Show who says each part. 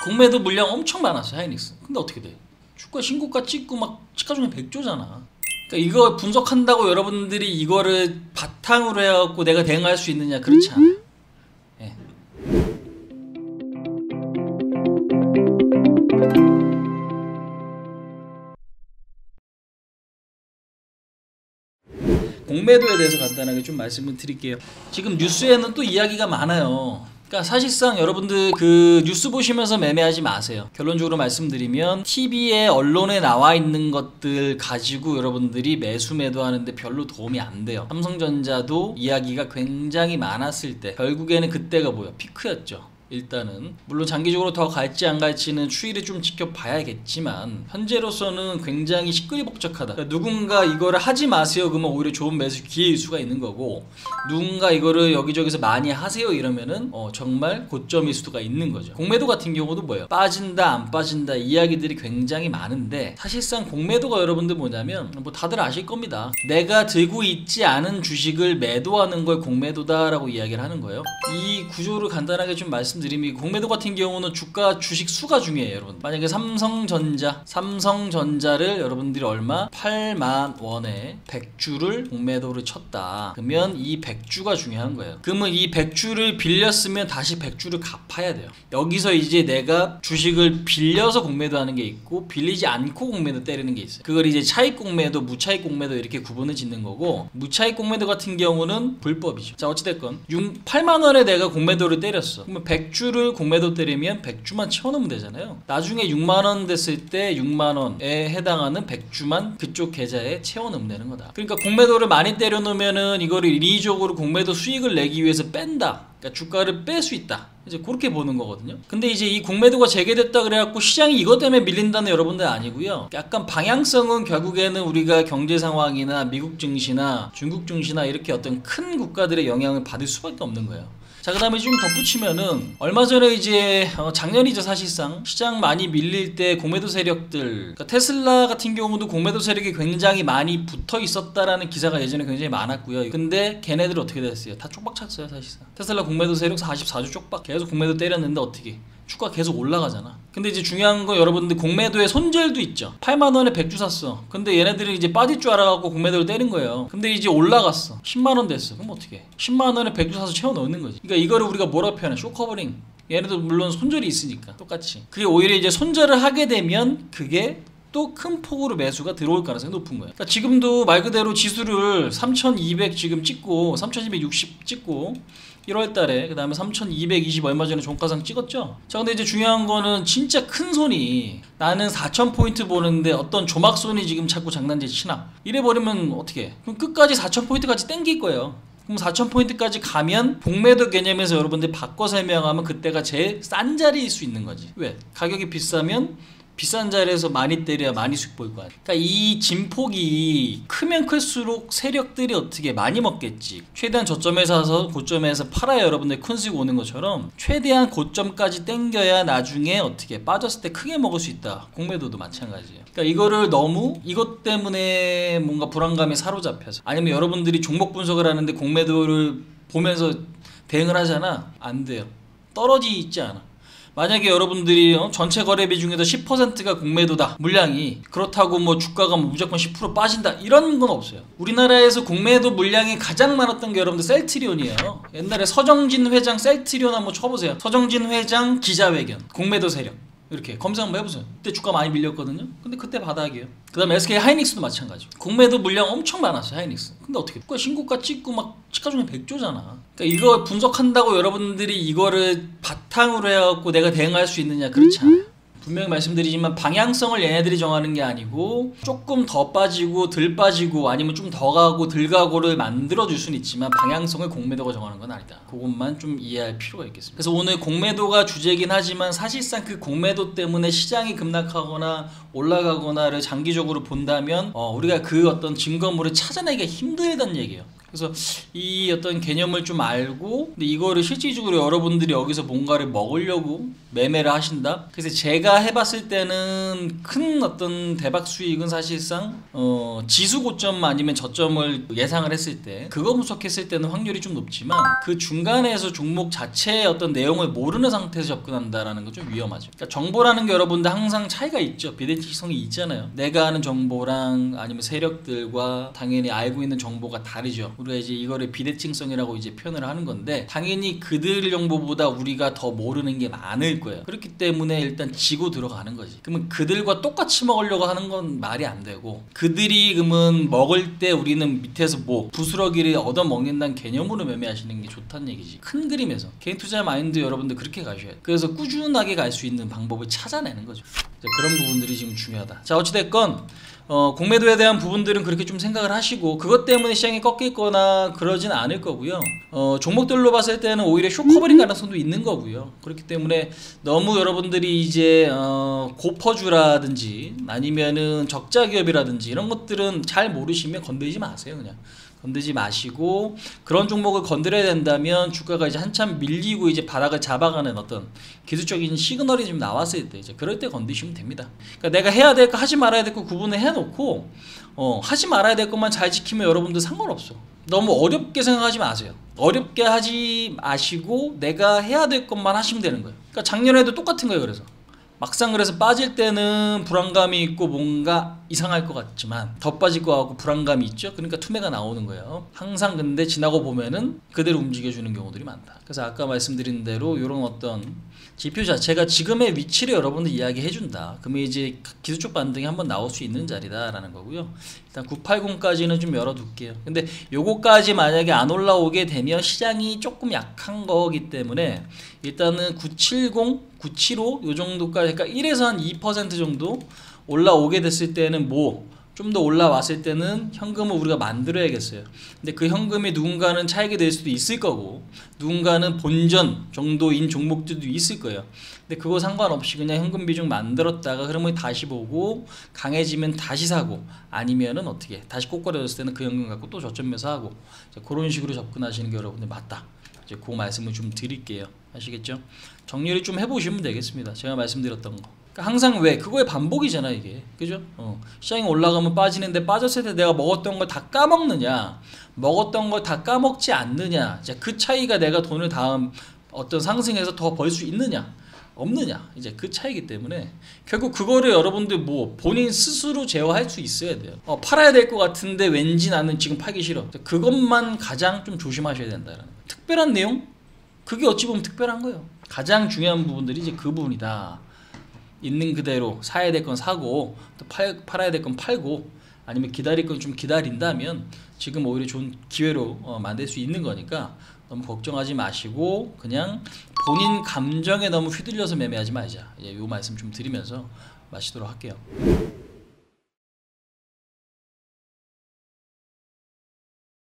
Speaker 1: 공매도 물량 엄청 많았어요, 하이닉스. 근데 어떻게 돼? 주가 신고가 찍고 막 시가총액 100조잖아. 그러니까 이거 분석한다고 여러분들이 이거를 바탕으로 해갖고 내가 대응할 수 있느냐? 그렇지 않아. 예. 공매도에 대해서 간단하게 좀 말씀을 드릴게요. 지금 뉴스에는 또 이야기가 많아요. 그러니까 사실상 여러분들 그 뉴스 보시면서 매매하지 마세요. 결론적으로 말씀드리면 TV에 언론에 나와 있는 것들 가지고 여러분들이 매수 매도하는데 별로 도움이 안 돼요. 삼성전자도 이야기가 굉장히 많았을 때 결국에는 그때가 뭐야? 피크였죠. 일단은 물론 장기적으로 더 갈지 안 갈지는 추이를 좀 지켜봐야겠지만 현재로서는 굉장히 시끌벅적하다. 그러니까 누군가 이거를 하지 마세요 그러면 오히려 좋은 매수 기회일 수가 있는 거고, 누군가 이거를 여기저기서 많이 하세요 이러면은 정말 고점일 수가 있는 거죠. 공매도 같은 경우도 뭐예요? 빠진다 안 빠진다 이야기들이 굉장히 많은데, 사실상 공매도가 여러분들 뭐냐면 뭐 다들 아실 겁니다. 내가 들고 있지 않은 주식을 매도하는 걸 공매도다 라고 이야기를 하는 거예요. 이 구조를 간단하게 좀 말씀드리면 공매도 같은 경우는 주가 주식 수가 중요해요. 여러분 만약에 삼성전자를 여러분들이 얼마? 8만 원에 100주를 공매도를 쳤다. 그러면 이 100주가 중요한 거예요. 그러면 이 100주를 빌렸으면 다시 100주를 갚아야 돼요. 여기서 이제 내가 주식을 빌려서 공매도하는 게 있고 빌리지 않고 공매도 때리는 게 있어요. 그걸 이제 차익 공매도, 무차익 공매도 이렇게 구분을 짓는 거고, 무차익 공매도 같은 경우는 불법이죠. 자 어찌됐건 8만 원에 내가 공매도를 때렸어. 그러면 100주를 공매도 때리면 100주만 채워놓으면 되잖아요. 나중에 6만원 됐을 때 6만원에 해당하는 100주만 그쪽 계좌에 채워놓으면 되는 거다. 그러니까 공매도를 많이 때려놓으면은 이거를 인위적으로 공매도 수익을 내기 위해서 뺀다. 그러니까 주가를 뺄 수 있다. 이제 그렇게 보는 거거든요. 근데 이제 이 공매도가 재개됐다 그래갖고 시장이 이것 때문에 밀린다는 여러분들 아니고요. 약간 방향성은 결국에는 우리가 경제 상황이나 미국 증시나 중국 증시나 이렇게 어떤 큰 국가들의 영향을 받을 수밖에 없는 거예요. 자, 그 다음에 좀 덧붙이면은 얼마 전에 이제 작년이죠. 사실상 시장 많이 밀릴 때 공매도 세력들, 그러니까 테슬라 같은 경우도 공매도 세력이 굉장히 많이 붙어 있었다라는 기사가 예전에 굉장히 많았고요. 근데 걔네들 어떻게 됐어요? 다 쪽박 찼어요. 사실상 테슬라 공매도 세력 44주 쪽박 계속 공매도 때렸는데 어떻게 주가 계속 올라가잖아. 근데 이제 중요한 거 여러분들 공매도의 손절도 있죠. 8만원에 100주 샀어. 근데 얘네들은 이제 빠질 줄 알아갖고 공매도를 때린 거예요. 근데 이제 올라갔어. 10만원 됐어. 그럼 어떻게 해? 10만원에 100주 사서 채워 넣는 거지. 그러니까 이거를 우리가 뭐라고 표현해? 쇼커버링. 얘네도 물론 손절이 있으니까 똑같이. 그게 오히려 이제 손절을 하게 되면 그게 또 큰 폭으로 매수가 들어올 가능성이 높은 거예요. 그러니까 지금도 말 그대로 지수를 3200 지금 찍고 3260 찍고 1월달에 그 다음에 3220 얼마 전에 종가상 찍었죠. 자 근데 이제 중요한 거는 진짜 큰 손이 나는 4000포인트 보는데 어떤 조막손이 지금 자꾸 장난질 치나 이래버리면 어떻게 해? 그럼 끝까지 4000포인트까지 땡길 거예요. 그럼 4000포인트까지 가면 복매도 개념에서 여러분들이 바꿔 설명하면 그때가 제일 싼 자리일 수 있는 거지. 왜? 가격이 비싸면 비싼 자리에서 많이 때려야 많이 수익 볼 거야. 그러니까 이 진폭이 크면 클수록 세력들이 어떻게 많이 먹겠지. 최대한 저점에 사서 고점에서 팔아야 여러분들 큰 수익 오는 것처럼 최대한 고점까지 땡겨야 나중에 어떻게 빠졌을 때 크게 먹을 수 있다. 공매도도 마찬가지예요. 그러니까 이거를 너무 이것 때문에 뭔가 불안감에 사로잡혀서, 아니면 여러분들이 종목 분석을 하는데 공매도를 보면서 대응을 하잖아. 안 돼요. 떨어지지 있지 않아. 만약에 여러분들이 전체 거래비 중에서 10%가 공매도다 물량이, 그렇다고 뭐 주가가 뭐 무조건 10% 빠진다 이런 건 없어요. 우리나라에서 공매도 물량이 가장 많았던 게 여러분들 셀트리온이에요. 옛날에 서정진 회장 셀트리온 한번 쳐보세요. 서정진 회장 기자회견 공매도 세력 이렇게 검색 한번 해보세요. 그때 주가 많이 밀렸거든요. 근데 그때 바닥이에요. 그 다음에 SK 하이닉스도 마찬가지고 공매도 물량 엄청 많았어요. 하이닉스. 근데 어떻게 주가 신고가 찍고 막 시가총액 100조잖아. 그러니까 이거 분석한다고 여러분들이 이거를 바탕으로 해갖고 내가 대응할 수 있느냐? 그렇지 않아요. 분명히 말씀드리지만 방향성을 얘네들이 정하는 게 아니고 조금 더 빠지고 덜 빠지고 아니면 좀 더 가고 덜 가고를 만들어줄 수는 있지만 방향성을 공매도가 정하는 건 아니다. 그것만 좀 이해할 필요가 있겠습니다. 그래서 오늘 공매도가 주제긴 하지만 사실상 그 공매도 때문에 시장이 급락하거나 올라가거나를 장기적으로 본다면 우리가 그 어떤 증거물을 찾아내기가 힘들다는 얘기예요. 그래서 이 어떤 개념을 좀 알고, 근데 이거를 실질적으로 여러분들이 여기서 뭔가를 먹으려고 매매를 하신다. 그래서 제가 해봤을 때는 큰 어떤 대박 수익은 사실상 지수 고점 아니면 저점을 예상을 했을 때, 그거 분석했을 때는 확률이 좀 높지만 그 중간에서 종목 자체의 어떤 내용을 모르는 상태에서 접근한다라는 건 좀 위험하죠. 그러니까 정보라는 게 여러분들 항상 차이가 있죠. 비대칭성이 있잖아요. 내가 아는 정보랑 아니면 세력들과 당연히 알고 있는 정보가 다르죠. 우리가 이제 이거를 비대칭성이라고 이제 표현을 하는 건데, 당연히 그들 정보보다 우리가 더 모르는 게 많을 거예요. 그렇기 때문에 일단 지고 들어가는 거지. 그러면 그들과 똑같이 먹으려고 하는 건 말이 안 되고, 그들이 그러면 먹을 때 우리는 밑에서 뭐 부스러기를 얻어 먹는다는 개념으로 매매하시는 게 좋다는 얘기지. 큰 그림에서 개인 투자 마인드 여러분들 그렇게 가셔야 돼. 그래서 꾸준하게 갈 수 있는 방법을 찾아내는 거죠. 그런 부분들이 지금 중요하다. 자, 어찌됐건 공매도에 대한 부분들은 그렇게 좀 생각을 하시고, 그것 때문에 시장이 꺾일 거나 그러진 않을 거고요. 종목들로 봤을 때는 오히려 쇼커버링 가능성도 있는 거고요. 그렇기 때문에 너무 여러분들이 이제 고퍼주라든지 아니면은 적자 기업이라든지 이런 것들은 잘 모르시면 건드리지 마세요. 그냥 건드지 마시고, 그런 종목을 건드려야 된다면 주가가 이제 한참 밀리고 이제 바닥을 잡아가는 어떤 기술적인 시그널이 좀 나왔을 때, 이제 그럴 때 건드시면 됩니다. 그러니까 내가 해야 될 거 하지 말아야 될 거 구분을 해놓고 하지 말아야 될 것만 잘 지키면 여러분들 상관없어. 너무 어렵게 생각하지 마세요. 어렵게 하지 마시고 내가 해야 될 것만 하시면 되는 거예요. 그러니까 작년에도 똑같은 거예요. 그래서 막상 그래서 빠질 때는 불안감이 있고 뭔가 이상할 것 같지만 더 빠질 것 같고 불안감이 있죠. 그러니까 투매가 나오는 거예요. 항상. 근데 지나고 보면은 그대로 움직여주는 경우들이 많다. 그래서 아까 말씀드린 대로 이런 어떤 지표 자체가 지금의 위치를 여러분들 이야기해 준다. 그러면 이제 기술적 반등이 한번 나올 수 있는 자리다라는 거고요. 일단 980까지는 좀 열어둘게요. 근데 요거까지 만약에 안 올라오게 되면 시장이 조금 약한 거기 때문에 일단은 970, 975 요 정도까지, 그러니까 1에서 한 2% 정도 올라오게 됐을 때는 뭐 좀 더 올라왔을 때는 현금을 우리가 만들어야겠어요. 근데 그 현금이 누군가는 차익이 될 수도 있을 거고, 누군가는 본전 정도인 종목들도 있을 거예요. 근데 그거 상관없이 그냥 현금 비중 만들었다가 흐름을 다시 보고 강해지면 다시 사고, 아니면은 어떻게 다시 꼬꾸라졌을 때는 그 현금 갖고 또 저점 매수하고, 그런 식으로 접근하시는 게 여러분들 맞다. 이제 그 말씀을 좀 드릴게요. 아시겠죠? 정리를 좀 해보시면 되겠습니다. 제가 말씀드렸던 거. 항상 왜 그거의 반복이잖아 이게. 그죠? 시장이 올라가면 빠지는데 빠졌을 때 내가 먹었던 걸 다 까먹느냐, 먹었던 걸 다 까먹지 않느냐, 이제 그 차이가 내가 돈을 다음 어떤 상승해서 더 벌 수 있느냐 없느냐, 이제 그 차이기 때문에 결국 그거를 여러분들 뭐 본인 스스로 제어할 수 있어야 돼요. 팔아야 될 것 같은데 왠지 나는 지금 팔기 싫어. 그것만 가장 좀 조심하셔야 된다는. 특별한 내용? 그게 어찌 보면 특별한 거예요. 가장 중요한 부분들이 이제 그 부분이다. 있는 그대로 사야 될 건 사고, 또 팔아야 될 건 팔고, 아니면 기다릴 건 좀 기다린다면 지금 오히려 좋은 기회로 만들 수 있는 거니까 너무 걱정하지 마시고 그냥 본인 감정에 너무 휘둘려서 매매하지 말자. 이 말씀 좀 드리면서 마치도록 할게요.